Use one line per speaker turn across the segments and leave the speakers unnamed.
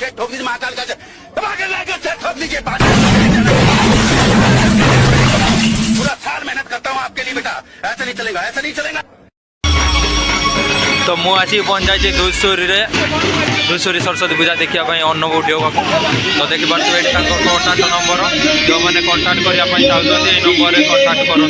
शेर ठोक दीजिए, महाकाल का ठोक दीजिए। पूरा साल मेहनत करता हूँ आपके लिए बेटा, ऐसा नहीं चलेगा, ऐसा नहीं चलेगा।
तो मु आसिक पहुँचाई धूसुरी सरस्वती पूजा देखा अन्नव उठा तो देखिपे ये कंटाक्ट नंबर जो मैंने कंटाक्ट करने चाहते हैं नंबर में कंटाक्ट करूँ।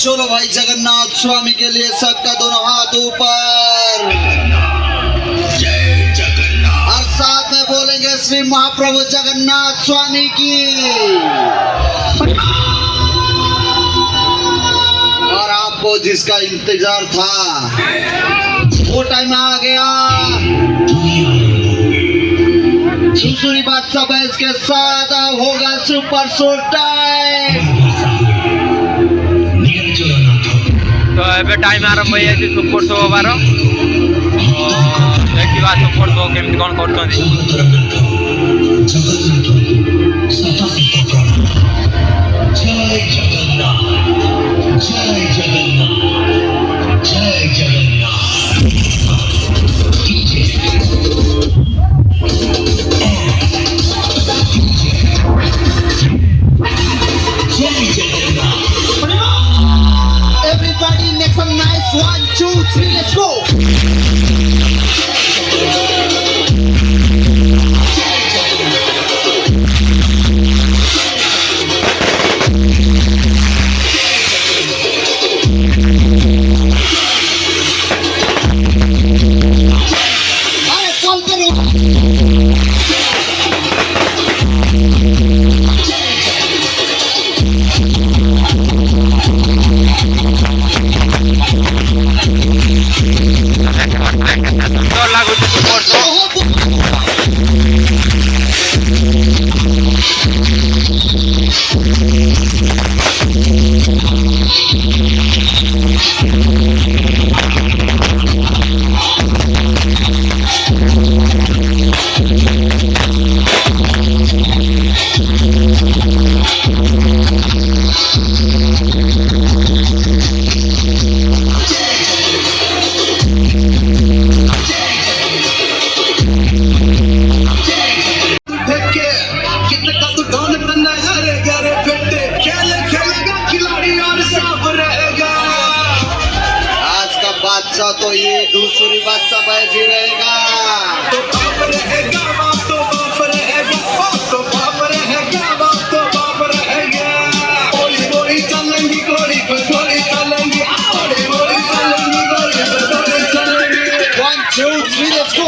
चलो भाई जगन्नाथ स्वामी के लिए सबका दोनों हाथ ऊपर और साथ में बोलेंगे श्री महाप्रभु जगन्नाथ स्वामी की। और आपको जिसका इंतजार था वो टाइम आ गया। दूसरी बात सब इसके साथ होगा सुपर शो टाइम।
तो ये टाइम आरंभ हो जाए सुपर शो हबार देखा सुपर शो केमती कौन
Everybody make some nice 1, 2, 3, let's go.
लागू सुपर शो तो ये दूसरी बादशाह बैठी रहेगा। तो बाप रहेगा, बाप तो बाप रहेगा, बाप तो बाप रहेगा, बाप तो बाप रहेगा। गोली गोली चलेंगी, गोली गोली चलेंगी, गोली गोली चलेंगी, गोली गोली चलेंगी। 1, 2, 3 let's go।